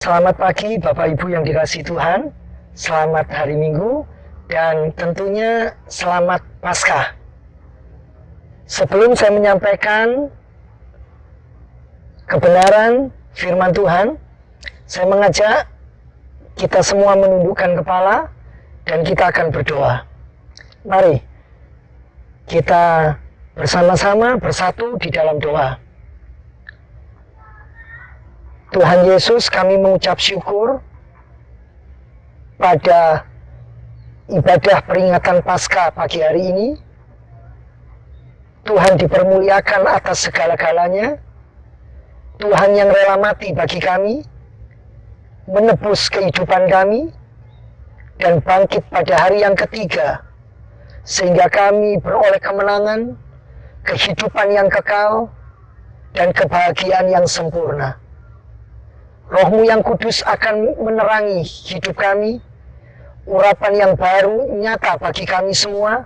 Selamat pagi Bapak Ibu yang dikasihi Tuhan, selamat hari Minggu, dan tentunya selamat Paskah. Sebelum saya menyampaikan kebenaran firman Tuhan, saya mengajak kita semua menundukkan kepala dan kita akan berdoa. Mari kita bersama-sama bersatu di dalam doa. Tuhan Yesus, kami mengucap syukur pada ibadah peringatan Paskah pagi hari ini. Tuhan dipermuliakan atas segala-galanya. Tuhan yang rela mati bagi kami, menebus kehidupan kami, dan bangkit pada hari yang ketiga, sehingga kami beroleh kemenangan, kehidupan yang kekal, dan kebahagiaan yang sempurna. Roh-Mu yang kudus akan menerangi hidup kami, urapan yang baru nyata bagi kami semua.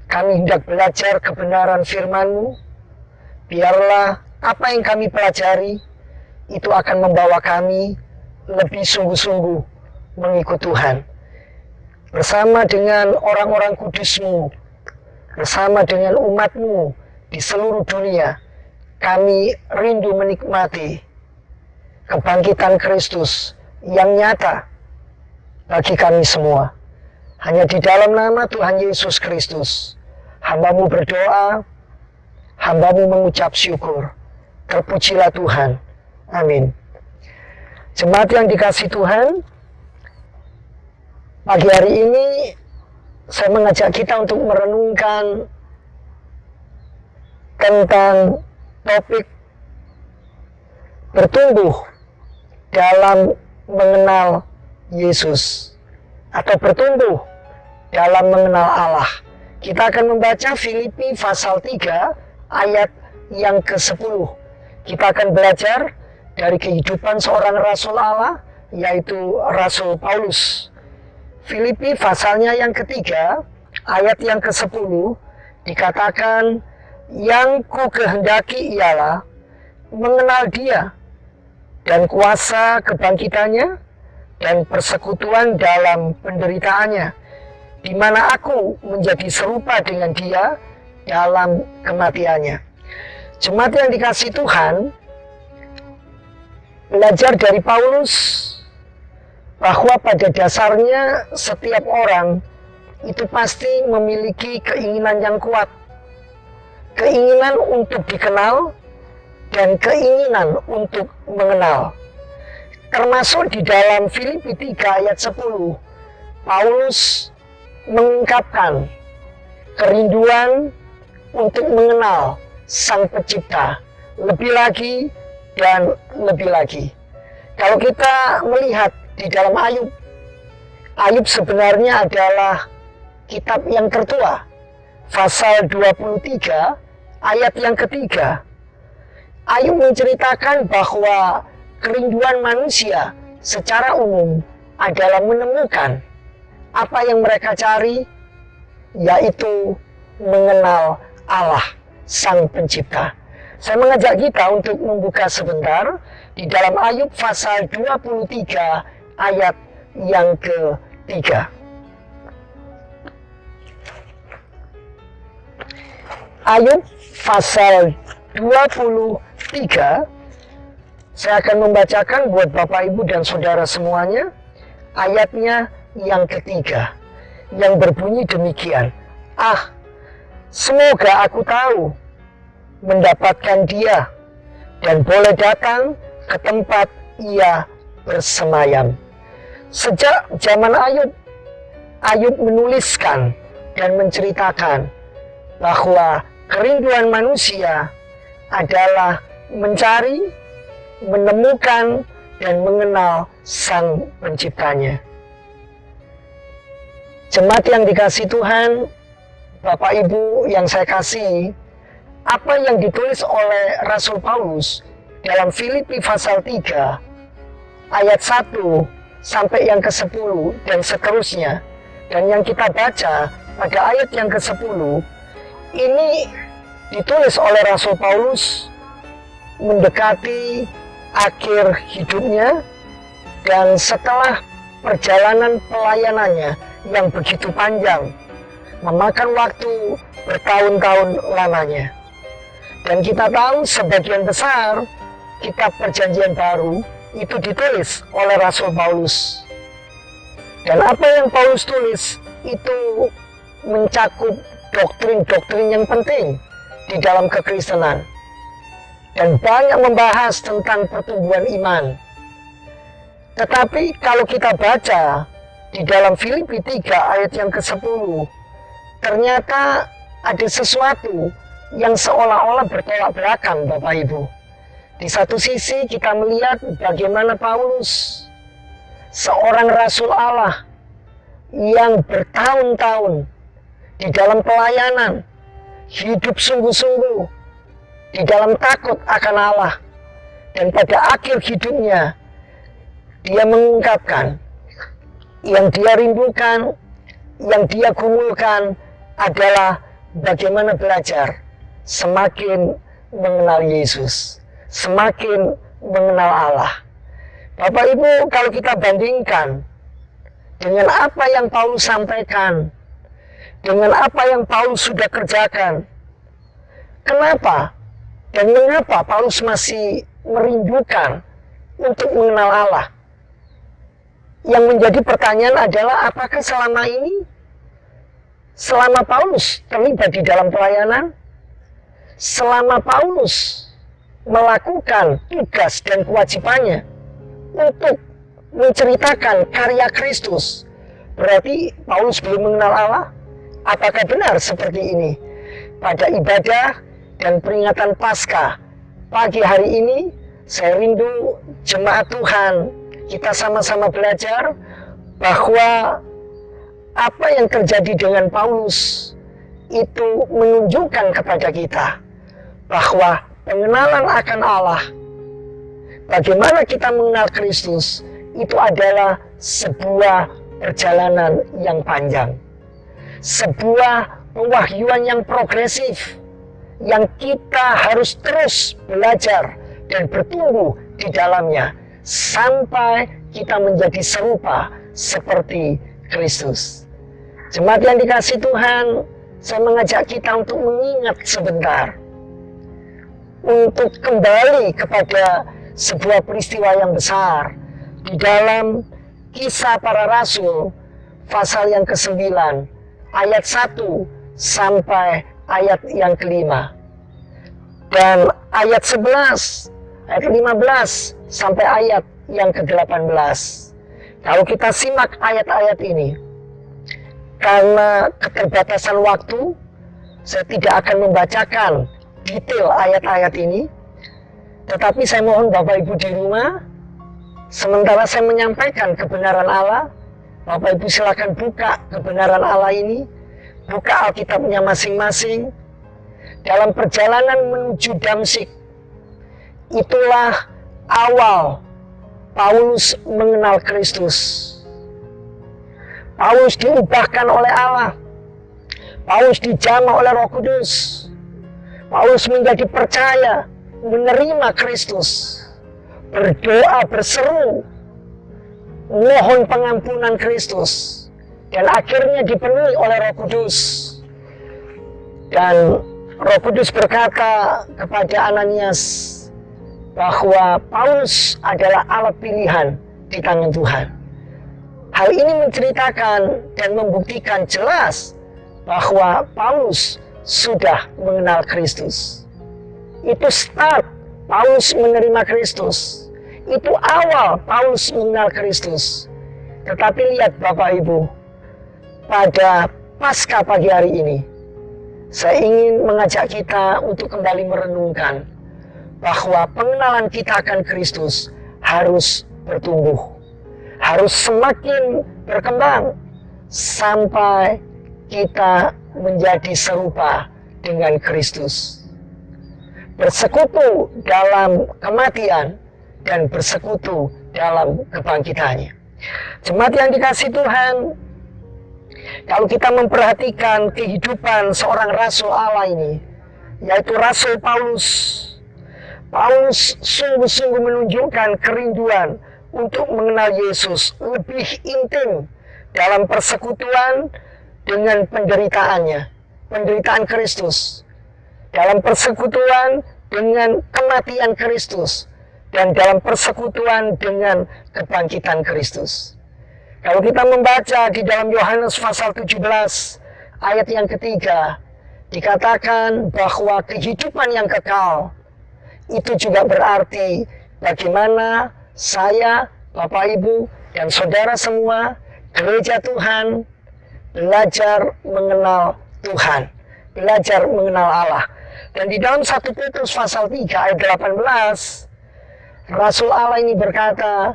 Kami hendak belajar kebenaran firman-Mu. Biarlah apa yang kami pelajari itu akan membawa kami lebih sungguh-sungguh mengikut Tuhan. Bersama dengan orang-orang kudus-Mu, bersama dengan umat-Mu di seluruh dunia, kami rindu menikmati kebangkitan Kristus yang nyata bagi kami semua. Hanya di dalam nama Tuhan Yesus Kristus, hamba-Mu berdoa, hamba-Mu mengucap syukur. Terpujilah Tuhan. Amin. Jemaat yang dikasihi Tuhan, pagi hari ini saya mengajak kita untuk merenungkan tentang topik bertumbuh dalam mengenal Yesus, atau bertumbuh dalam mengenal Allah. Kita akan membaca Filipi pasal 3 ayat yang ke-10. Kita akan belajar dari kehidupan seorang rasul Allah, yaitu Rasul Paulus. Filipi pasalnya yang ketiga ayat yang ke-10 dikatakan, yang ku kehendaki ialah mengenal Dia dan kuasa kebangkitannya dan persekutuan dalam penderitaannya, di mana aku menjadi serupa dengan Dia dalam kematiannya. Jemaat yang dikasihi Tuhan, belajar dari Paulus bahwa pada dasarnya setiap orang itu pasti memiliki keinginan yang kuat, keinginan untuk dikenal dan keinginan untuk mengenal. Termasuk di dalam Filipi 3 ayat 10, Paulus mengungkapkan kerinduan untuk mengenal Sang Pencipta lebih lagi dan lebih lagi. Kalau kita melihat di dalam Ayub sebenarnya adalah kitab yang tertua. Pasal 23 ayat yang ketiga. Ayub menceritakan bahwa kerinduan manusia secara umum adalah menemukan apa yang mereka cari, yaitu mengenal Allah, Sang Pencipta. Saya mengajak kita untuk membuka sebentar di dalam Ayub pasal 23 ayat yang ketiga. Ayub pasal 23, saya akan membacakan buat Bapak Ibu dan Saudara semuanya ayatnya yang ketiga, yang berbunyi demikian. Semoga aku tahu mendapatkan Dia dan boleh datang ke tempat Ia bersemayam. Sejak zaman Ayub menuliskan dan menceritakan bahwa kerinduan manusia adalah mencari, menemukan, dan mengenal Sang Penciptanya. Jemaat yang dikasihi Tuhan, Bapak Ibu yang saya kasihi, apa yang ditulis oleh Rasul Paulus dalam Filipi pasal 3 ayat 1 sampai yang ke-10 dan seterusnya, dan yang kita baca pada ayat yang ke-10, ini ditulis oleh Rasul Paulus mendekati akhir hidupnya Dan setelah perjalanan pelayanannya yang begitu panjang, memakan waktu bertahun-tahun lamanya. Dan kita tahu sebagian besar kitab Perjanjian Baru itu ditulis oleh Rasul Paulus. Dan apa yang Paulus tulis itu mencakup doktrin-doktrin yang penting di dalam kekristenan. Dan banyak membahas tentang pertumbuhan iman. Tetapi kalau kita baca di dalam Filipi 3 ayat yang ke-10, ternyata ada sesuatu yang seolah-olah bertolak belakang, Bapak Ibu. Di satu sisi kita melihat bagaimana Paulus, seorang Rasul Allah yang bertahun-tahun di dalam pelayanan, hidup sungguh-sungguh di dalam takut akan Allah. Dan pada akhir hidupnya, dia mengungkapkan yang dia rindukan, yang dia gumulkan adalah bagaimana belajar semakin mengenal Yesus, semakin mengenal Allah. Bapak Ibu, kalau kita bandingkan dengan apa yang Paulus sampaikan, dengan apa yang Paulus sudah kerjakan, kenapa dan mengapa Paulus masih merindukan untuk mengenal Allah? Yang menjadi pertanyaan adalah apakah selama ini, selama Paulus terlibat di dalam pelayanan, selama Paulus melakukan tugas dan kewajibannya untuk menceritakan karya Kristus, berarti Paulus belum mengenal Allah? Apakah benar seperti ini? Pada ibadah dan peringatan Paskah pagi hari ini, saya rindu jemaat Tuhan, kita sama-sama belajar bahwa apa yang terjadi dengan Paulus itu menunjukkan kepada kita bahwa pengenalan akan Allah, bagaimana kita mengenal Kristus, itu adalah sebuah perjalanan yang panjang, sebuah pewahyuan yang progresif, yang kita harus terus belajar dan bertumbuh di dalamnya sampai kita menjadi serupa seperti Kristus. Jemaat yang dikasihi Tuhan, saya mengajak kita untuk mengingat sebentar, untuk kembali kepada sebuah peristiwa yang besar di dalam Kisah Para Rasul pasal yang ke-9 ayat 1 sampai ayat yang ke-5, dan ayat 11, ayat 15 sampai ayat yang ke-18. Kalau kita simak ayat-ayat ini, karena keterbatasan waktu, saya tidak akan membacakan detail ayat-ayat ini, tetapi saya mohon Bapak Ibu di rumah, sementara saya menyampaikan kebenaran Allah, Bapak Ibu silakan buka kebenaran Allah ini, buka Alkitabnya masing-masing. Dalam perjalanan menuju Damsyik, itulah awal Paulus mengenal Kristus. Paulus diubahkan oleh Allah. Paulus dijamah oleh Roh Kudus. Paulus menjadi percaya, menerima Kristus, berdoa, berseru, mohon pengampunan Kristus, dan akhirnya dipenuhi oleh Roh Kudus. Dan Roh Kudus berkata kepada Ananias bahwa Paulus adalah alat pilihan di tangan Tuhan. Hal ini menceritakan dan membuktikan jelas bahwa Paulus sudah mengenal Kristus. Itu start Paulus menerima Kristus. Itu awal Paulus mengenal Kristus. Tetapi lihat Bapak Ibu, pada Paskah pagi hari ini, saya ingin mengajak kita untuk kembali merenungkan bahwa pengenalan kita akan Kristus harus bertumbuh, harus semakin berkembang sampai kita menjadi serupa dengan Kristus, bersekutu dalam kematian dan bersekutu dalam kebangkitannya. Jemaat yang dikasihi Tuhan, kalau kita memperhatikan kehidupan seorang Rasul Allah ini, yaitu Rasul Paulus, Paulus sungguh-sungguh menunjukkan kerinduan untuk mengenal Yesus lebih intim dalam persekutuan dengan penderitaannya, penderitaan Kristus, dalam persekutuan dengan kematian Kristus, dan dalam persekutuan dengan kebangkitan Kristus. Kalau kita membaca di dalam Yohanes pasal 17 ayat yang ketiga, dikatakan bahwa kehidupan yang kekal itu juga berarti bagaimana saya, Bapak Ibu, dan saudara semua, gereja Tuhan, belajar mengenal Tuhan, belajar mengenal Allah. Dan di dalam 1 Petrus pasal 3 ayat 18, Rasul Allah ini berkata,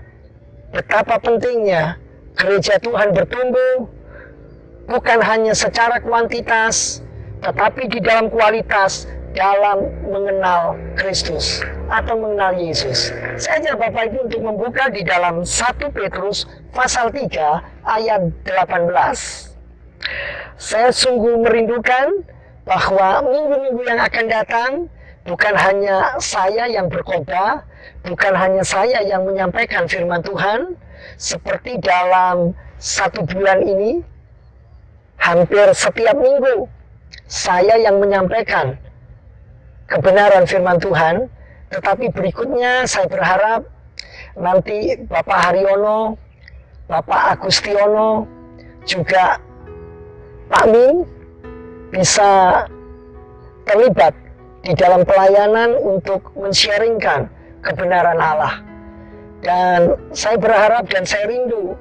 betapa pentingnya gereja Tuhan bertumbuh, bukan hanya secara kuantitas, tetapi di dalam kualitas, dalam mengenal Kristus atau mengenal Yesus. Saya ajak Bapak Ibu untuk membuka di dalam 1 Petrus pasal 3 ayat 18. Saya sungguh merindukan bahwa minggu-minggu yang akan datang bukan hanya saya yang berkhotbah, bukan hanya saya yang menyampaikan firman Tuhan, seperti dalam 1 bulan ini, hampir setiap minggu saya yang menyampaikan kebenaran firman Tuhan, tetapi berikutnya saya berharap nanti Bapak Haryono, Bapak Agustiono, juga Pak Min bisa terlibat di dalam pelayanan untuk men-sharingkan kebenaran Allah. Dan saya berharap dan saya rindu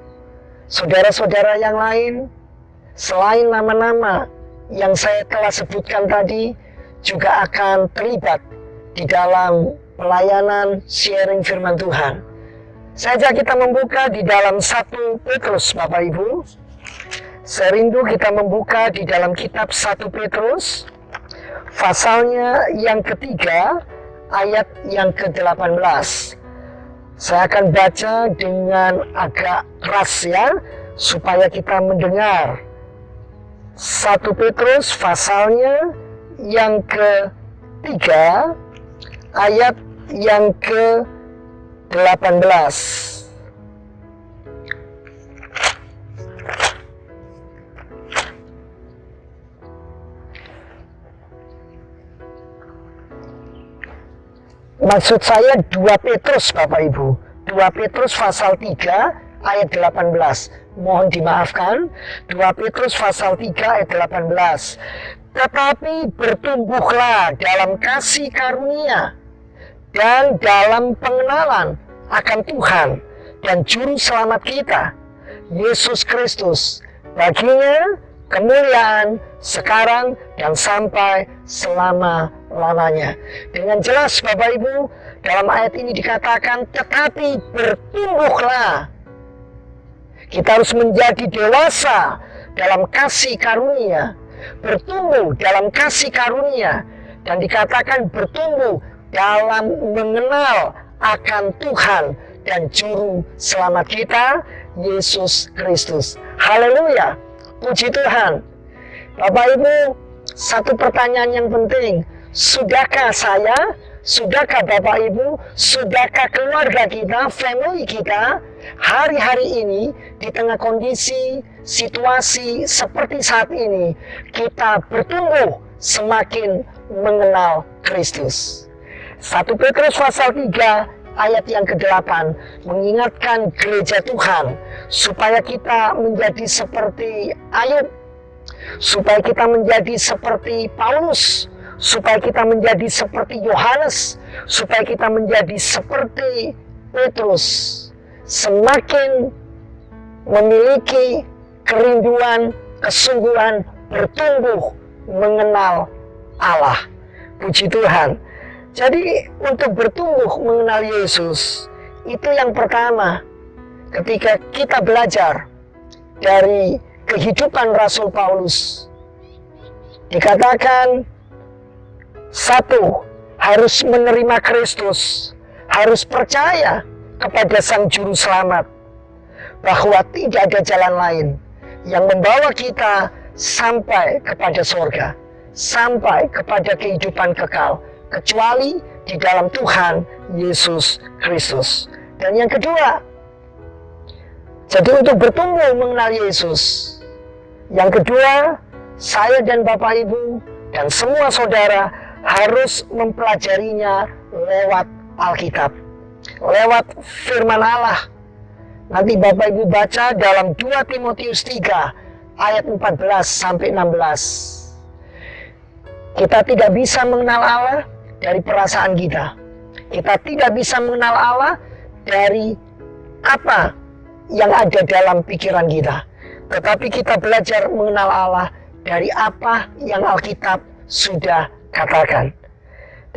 saudara-saudara yang lain, selain nama-nama yang saya telah sebutkan tadi, juga akan terlibat di dalam pelayanan sharing firman Tuhan. Saya ajak kita membuka di dalam 1 Petrus, Bapak Ibu. Saya rindu kita membuka di dalam kitab 1 Petrus, pasalnya yang ketiga, ayat yang ke-18. Saya akan baca dengan agak keras ya, supaya kita mendengar. 1 Petrus pasalnya yang ketiga, ayat yang ke-18. Maksud saya 2 Petrus, Bapak Ibu. 2 Petrus pasal 3 ayat 18. Mohon dimaafkan, 2 Petrus pasal 3 ayat 18. Tetapi bertumbuhlah dalam kasih karunia dan dalam pengenalan akan Tuhan dan Juru Selamat kita, Yesus Kristus. Baginya kemuliaan sekarang dan sampai selama-lamanya. Dengan jelas Bapak Ibu, dalam ayat ini dikatakan, tetapi bertumbuhlah. Kita harus menjadi dewasa dalam kasih karunia, bertumbuh dalam kasih karunia, dan dikatakan bertumbuh dalam mengenal akan Tuhan dan Juru Selamat kita, Yesus Kristus. Haleluya, puji Tuhan. Bapak Ibu, satu pertanyaan yang penting, sudahkah saya, sudahkah Bapak Ibu, sudahkah keluarga kita, family kita, hari-hari ini di tengah kondisi, situasi seperti saat ini, kita bertumbuh semakin mengenal Kristus. 1 Petrus pasal 3 ayat yang ke-8 mengingatkan gereja Tuhan supaya kita menjadi seperti Ayub, supaya kita menjadi seperti Paulus, supaya kita menjadi seperti Yohanes, supaya kita menjadi seperti Petrus, semakin memiliki kerinduan, kesungguhan bertumbuh mengenal Allah. Puji Tuhan. Jadi untuk bertumbuh mengenal Yesus, itu yang pertama, ketika kita belajar dari kehidupan Rasul Paulus, dikatakan satu, harus menerima Kristus, harus percaya kepada Sang Juru Selamat, bahwa tidak ada jalan lain yang membawa kita sampai kepada surga, sampai kepada kehidupan kekal, kecuali di dalam Tuhan Yesus Kristus. Dan yang kedua, Jadi untuk bertumbuh mengenal Yesus. Yang kedua, saya dan Bapak Ibu dan semua saudara harus mempelajarinya lewat Alkitab, lewat firman Allah. Nanti Bapak Ibu baca dalam 2 Timotius 3 ayat 14 sampai 16. Kita tidak bisa mengenal Allah dari perasaan kita. Kita tidak bisa mengenal Allah dari apa yang ada dalam pikiran kita. Tetapi kita belajar mengenal Allah dari apa yang Alkitab sudah katakan.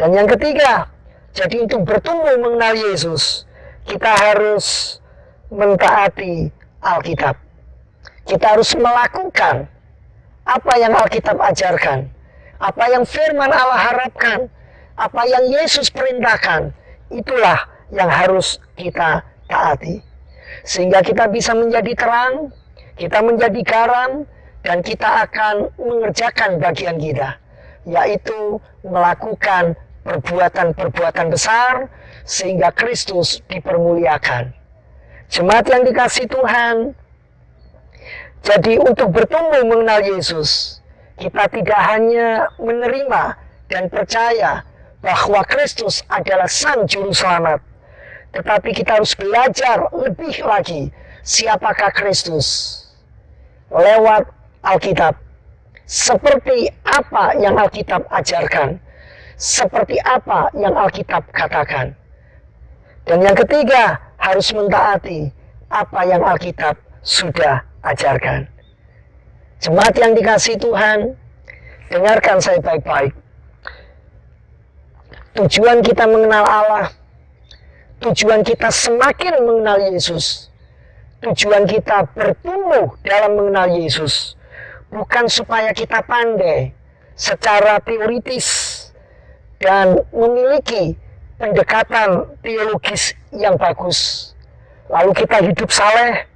Dan yang ketiga, jadi untuk bertumbuh mengenal Yesus, kita harus mentaati Alkitab. Kita harus melakukan apa yang Alkitab ajarkan, apa yang firman Allah harapkan, apa yang Yesus perintahkan. Itulah yang harus kita taati. Sehingga kita bisa menjadi terang, kita menjadi garam, dan kita akan mengerjakan bagian kita, yaitu melakukan perbuatan-perbuatan besar sehingga Kristus dipermuliakan. Jemaat yang dikasihi Tuhan, jadi untuk bertumbuh mengenal Yesus, kita tidak hanya menerima dan percaya bahwa Kristus adalah Sang Juru Selamat, tetapi kita harus belajar lebih lagi siapakah Kristus lewat Alkitab. Seperti apa yang Alkitab ajarkan, seperti apa yang Alkitab katakan. Dan yang ketiga, harus mentaati apa yang Alkitab sudah ajarkan. Jemaat yang dikasihi Tuhan, dengarkan saya baik-baik. Tujuan kita mengenal Allah, tujuan kita semakin mengenal Yesus, tujuan kita bertumbuh dalam mengenal Yesus, bukan supaya kita pandai secara teoritis dan memiliki pendekatan teologis yang bagus. Lalu kita hidup saleh,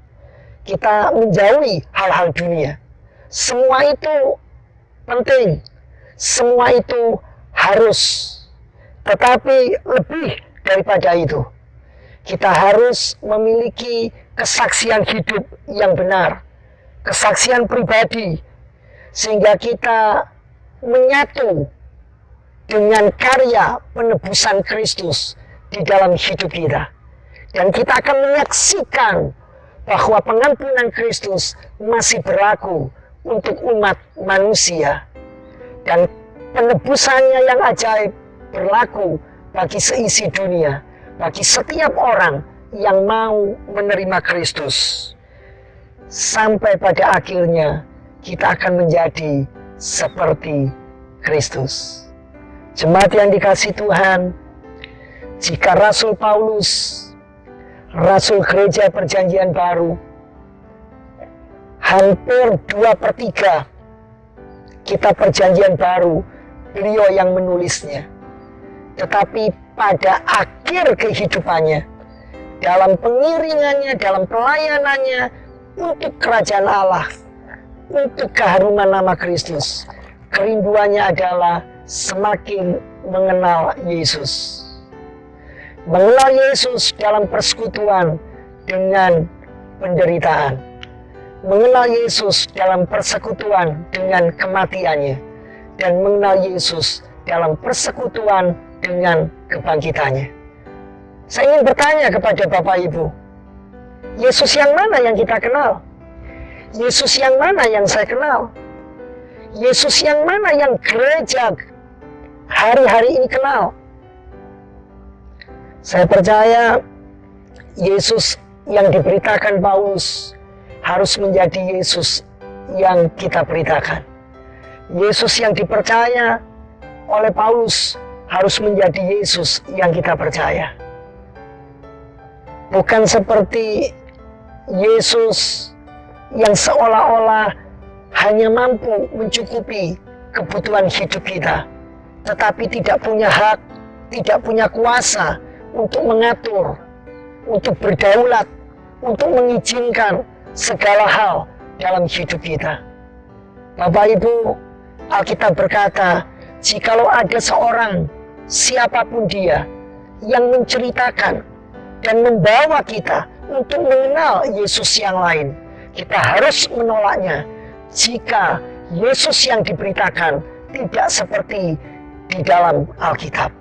kita menjauhi hal-hal dunia. Semua itu penting, semua itu harus. Tetapi lebih daripada itu, kita harus memiliki kesaksian hidup yang benar, kesaksian pribadi, sehingga kita menyatu dengan karya penebusan Kristus di dalam hidup kita. Dan kita akan menyaksikan bahwa pengampunan Kristus masih berlaku untuk umat manusia. Dan penebusannya yang ajaib berlaku bagi seisi dunia, bagi setiap orang yang mau menerima Kristus. Sampai pada akhirnya kita akan menjadi seperti Kristus. Jemaat yang dikasihi Tuhan, jika Rasul Paulus, Rasul Gereja Perjanjian Baru, hampir 2/3 kitab Perjanjian Baru beliau yang menulisnya. Tetapi pada akhir kehidupannya, dalam pengiringannya, dalam pelayanannya untuk kerajaan Allah, untuk keharuman nama Kristus, kerinduannya adalah semakin mengenal Yesus. Mengenal Yesus dalam persekutuan dengan penderitaan. Mengenal Yesus dalam persekutuan dengan kematiannya. Dan mengenal Yesus dalam persekutuan dengan kebangkitannya. Saya ingin bertanya kepada Bapak Ibu, Yesus yang mana yang kita kenal? Yesus yang mana yang saya kenal? Yesus yang mana yang gereja hari-hari ini kenal? Saya percaya Yesus yang diberitakan Paulus harus menjadi Yesus yang kita beritakan. Yesus yang dipercaya oleh Paulus harus menjadi Yesus yang kita percaya. Bukan seperti Yesus yang seolah-olah hanya mampu mencukupi kebutuhan hidup kita, tetapi tidak punya hak, tidak punya kuasa untuk mengatur, untuk berdaulat, untuk mengizinkan segala hal dalam hidup kita. Bapak Ibu, Alkitab berkata, jikalau ada seorang, siapapun dia, yang menceritakan dan membawa kita untuk mengenal Yesus yang lain. Kita harus menolaknya jika Yesus yang diberitakan tidak seperti di dalam Alkitab.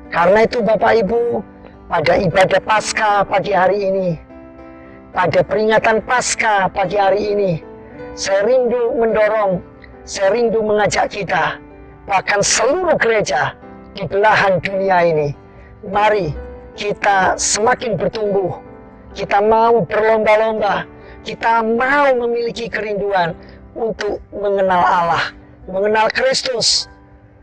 Karena itu Bapak Ibu, pada ibadah Paskah pagi hari ini, pada peringatan Paskah pagi hari ini, saya rindu mendorong, saya rindu mengajak kita, bahkan seluruh gereja di belahan dunia ini, mari kita semakin bertumbuh, kita mau berlomba-lomba, kita mau memiliki kerinduan untuk mengenal Allah, mengenal Kristus,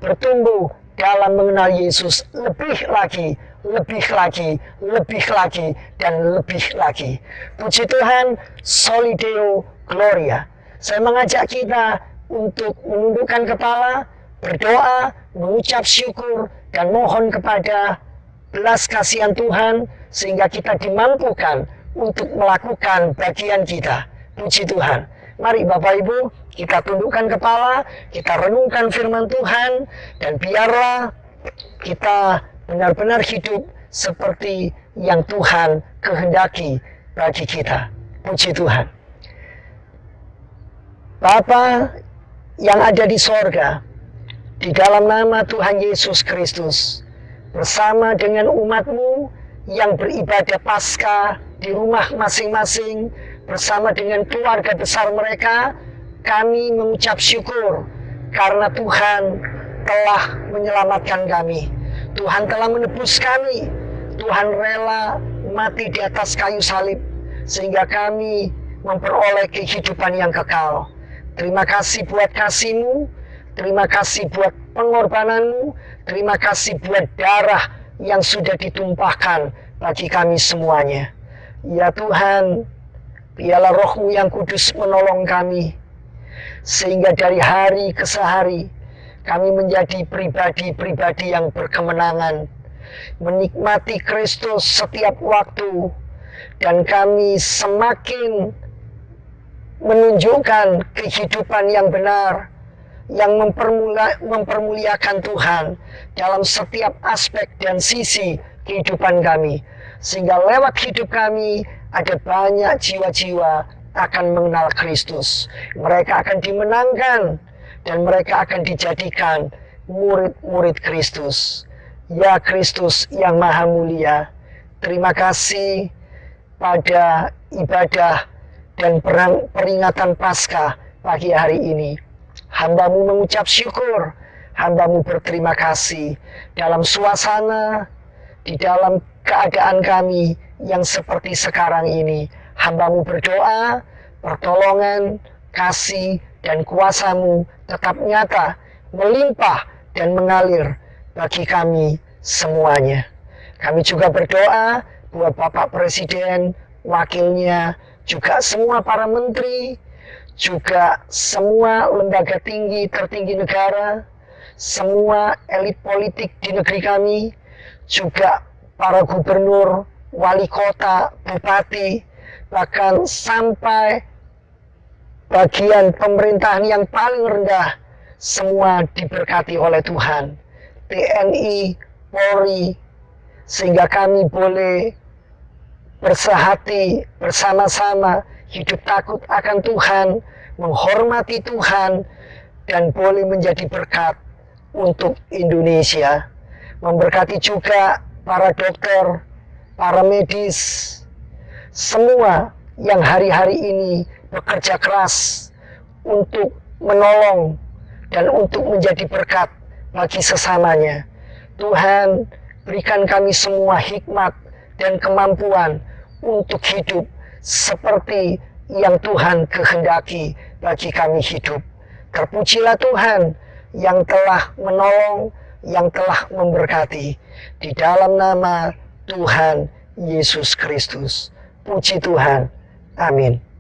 bertumbuh dalam mengenal Yesus lebih lagi, lebih lagi, lebih lagi, dan lebih lagi. Puji Tuhan, Soli Deo Gloria. Saya mengajak kita untuk menundukkan kepala, berdoa, mengucap syukur, dan mohon kepada belas kasihan Tuhan, sehingga kita dimampukan untuk melakukan bagian kita. Puji Tuhan. Mari Bapak Ibu, kita tundukkan kepala, kita renungkan firman Tuhan, dan biarlah kita benar-benar hidup seperti yang Tuhan kehendaki bagi kita. Puji Tuhan. Bapa yang ada di sorga, di dalam nama Tuhan Yesus Kristus, bersama dengan umat-Mu yang beribadah Paskah di rumah masing-masing, bersama dengan keluarga besar mereka, kami mengucap syukur karena Tuhan telah menyelamatkan kami. Tuhan telah menebus kami. Tuhan rela mati di atas kayu salib sehingga kami memperoleh kehidupan yang kekal. Terima kasih buat kasih-Mu, terima kasih buat pengorbanan-Mu, terima kasih buat darah yang sudah ditumpahkan bagi kami semuanya. Ya Tuhan, biarlah Roh-Mu yang kudus menolong kami, sehingga dari hari ke hari kami menjadi pribadi-pribadi yang berkemenangan, menikmati Kristus setiap waktu, dan kami semakin menunjukkan kehidupan yang benar, yang mempermuliakan Tuhan dalam setiap aspek dan sisi kehidupan kami. Sehingga lewat hidup kami ada banyak jiwa-jiwa akan mengenal Kristus. Mereka akan dimenangkan dan mereka akan dijadikan murid-murid Kristus. Ya Kristus yang Maha Mulia, terima kasih pada ibadah dan peringatan Paskah pagi hari ini. Hamba-Mu mengucap syukur, Hamba-Mu berterima kasih dalam suasana, di dalam keadaan kami yang seperti sekarang ini. Hamba-Mu berdoa, pertolongan, kasih, dan kuasa-Mu tetap nyata, melimpah, dan mengalir bagi kami semuanya. Kami juga berdoa buat Bapak Presiden, wakilnya, juga semua para menteri, juga semua lembaga tertinggi negara, semua elit politik di negeri kami, juga para gubernur, wali kota, bupati, bahkan sampai bagian pemerintahan yang paling rendah, semua diberkati oleh Tuhan. TNI, Polri, sehingga kami boleh bersehati bersama-sama, hidup takut akan Tuhan, menghormati Tuhan, dan boleh menjadi berkat untuk Indonesia. Memberkati juga para dokter, para medis, semua yang hari-hari ini bekerja keras untuk menolong dan untuk menjadi berkat bagi sesamanya. Tuhan, berikan kami semua hikmat dan kemampuan untuk hidup seperti yang Tuhan kehendaki bagi kami hidup. Terpujilah Tuhan yang telah menolong, yang telah memberkati. Di dalam nama Tuhan Yesus Kristus. Puji Tuhan. Amin.